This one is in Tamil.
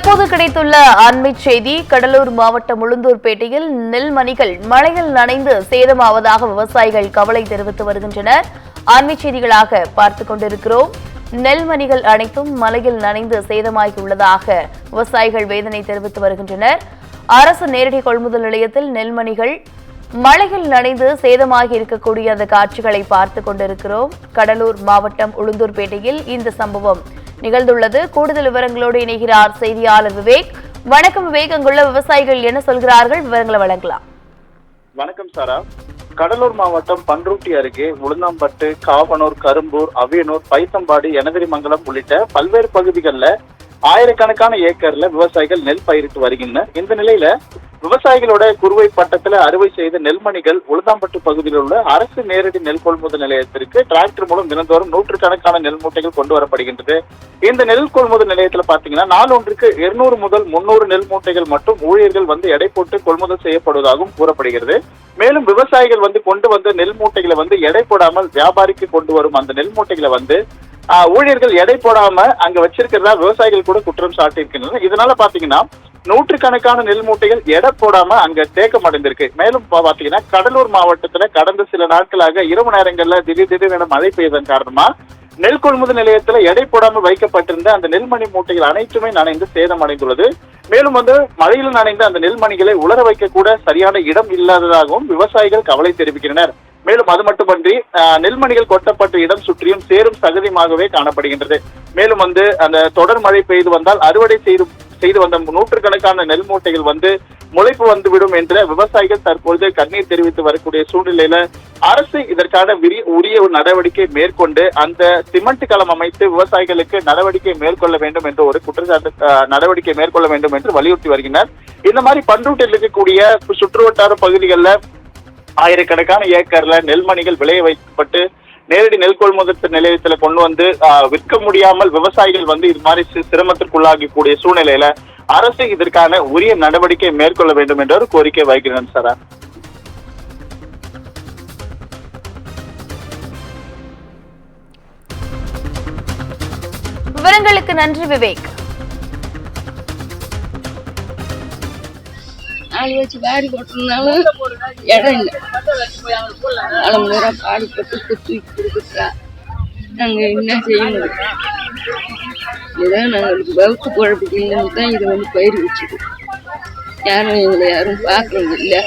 தற்போது கிடைத்துள்ள அண்மை செய்தி. கடலூர் மாவட்டம் உளுந்தூர்பேட்டையில் நெல்மணிகள் மழையில் நனைந்து சேதமாவதாக விவசாயிகள் கவலை தெரிவித்து வருகின்றனர். அண்மை செய்திகளாக பார்த்துக் கொண்டிருக்கிறோம். நெல்மணிகள் அனைத்தும் மழையில் நனைந்து சேதமாகியுள்ளதாக விவசாயிகள் வேதனை தெரிவித்து வருகின்றனர். அரசு நேரடி கொள்முதல் நிலையத்தில் நெல்மணிகள் மழையில் நனைந்து சேதமாகி இருக்கக்கூடிய அந்த காட்சிகளை பார்த்துக் கொண்டிருக்கிறோம். கடலூர் மாவட்டம் உளுந்தூர்பேட்டையில் இந்த சம்பவம் நிகழ்ந்துள்ளது. கூடுதல் விவரங்களோடு இணைகிறார் செய்தியாளர் விவேக். வணக்கம் விவேக், அங்குள்ள விவசாயிகள் என்ன சொல்கிறார்கள்? விவரங்களை வழங்கலாம். வணக்கம் சாரா. கடலூர் மாவட்டம் பன்ருட்டி அருகே உளுந்தாம்பட்டு, காவனூர், கரும்பூர், அவியனூர், பைத்தம்பாடி, எனதிரிமங்கலம் உள்ளிட்ட பல்வேறு பகுதிகளில் ஆயிரக்கணக்கான ஏக்கர்ல விவசாயிகள் நெல் பயிரிட்டு வருகின்றனர். இந்த நிலையில விவசாயிகளோட குறுவை பட்டத்துல அறுவை செய்த நெல்மணிகள் உளுந்தாம்பட்டு பகுதியில் உள்ள அரசு நேரடி நெல் கொள்முதல் நிலையத்திற்கு டிராக்டர் மூலம் தினந்தோறும் நூற்றுக்கணக்கான நெல் மூட்டைகள் கொண்டு வரப்படுகின்றது. இந்த நெல் கொள்முதல் நிலையத்துல பாத்தீங்கன்னா நாளொன்றுக்கு 200 முதல் 300 நெல் மூட்டைகள் மற்றும் ஊழியர்கள் எடை போட்டு கொள்முதல் செய்யப்படுவதாகவும் கூறப்படுகிறது. மேலும் விவசாயிகள் கொண்டு வந்த நெல் மூட்டைகளை எடை போடாமல் வியாபாரிக்கு கொண்டு வரும் அந்த நெல் மூட்டைகளை ஊழியர்கள் எடை போடாம அங்க வச்சிருக்கிறதா விவசாயிகள் கூட குற்றம் சாட்டியிருக்கின்றனர். இதனால பாத்தீங்கன்னா நூற்றுக்கணக்கான நெல் மூட்டைகள் எடை போடாம அங்க தேக்கம் அடைந்திருக்கு. மேலும் பாத்தீங்கன்னா கடலூர் மாவட்டத்துல கடந்த சில நாட்களாக இரவு நேரங்கள்ல திடீரென மழை பெய்ததன் காரணமா நெல் கொள்முதல் நிலையத்துல எடை போடாமல் வைக்கப்பட்டிருந்த அந்த நெல்மணி மூட்டைகள் அனைத்துமே நனைந்து சேதம் அடைந்துள்ளது. மேலும் மழையில் நனைந்த அந்த நெல்மணிகளை உலர வைக்க கூட சரியான இடம் இல்லாததாகவும் விவசாயிகள் கவலை தெரிவிக்கின்றனர். மேலும் அது மட்டுமன்றி நெல்மணிகள் கொட்டப்பட்ட இடம் சுற்றியும் சேரும் சகதியுமாகவே காணப்படுகின்றது. மேலும் அந்த தொடர் மழை பெய்து வந்தால் அறுவடை செய்து வந்த நூற்றுக்கணக்கான நெல் மூட்டைகள் முளைப்பு வந்துவிடும் என்ற விவசாயிகள் தற்பொழுது கண்ணீர் தெரிவித்து வரக்கூடிய சூழ்நிலையில அரசு இதற்கான உரிய நடவடிக்கை மேற்கொண்டு அந்த சிமெண்ட் களம் அமைத்து விவசாயிகளுக்கு நடவடிக்கை மேற்கொள்ள வேண்டும் என்ற ஒரு குற்றச்சாட்டு நடவடிக்கை மேற்கொள்ள வேண்டும் என்று வலியுறுத்தி வருகின்றனர். இந்த மாதிரி பன்ருட்டில் இருக்கக்கூடிய சுற்றுவட்டார பகுதிகளில் ஆயிரக்கணக்கான ஏக்கர்ல நெல்மணிகள் விளைய வைக்கப்பட்டு நேரடி நெல் கொள்முதல் நிலையத்துல கொண்டு விற்க முடியாமல் விவசாயிகள் இது மாதிரி சிரமத்திற்குள்ளாகக்கூடிய சூழ்நிலையில அரசு இதற்கான உரிய நடவடிக்கை மேற்கொள்ள வேண்டும் என்ற ஒரு கோரிக்கை வைக்கிறேன் சார். விவரங்களுக்கு நன்றி விவேக். ஆள் வச்சு வாரி போட்டிருந்தாலும் இடம் இல்லை. அலமுறை பாடுபட்டு தூக்கி கொடுக்குறா. நாங்கள் என்ன செய்ய முடியும்? ஏதோ நாங்களுக்கு வகுப்பு குழப்பத்துலேருந்து தான் இது பயிர் வச்சுது. யாரும் எங்களை யாரும் பார்க்கறது இல்லை.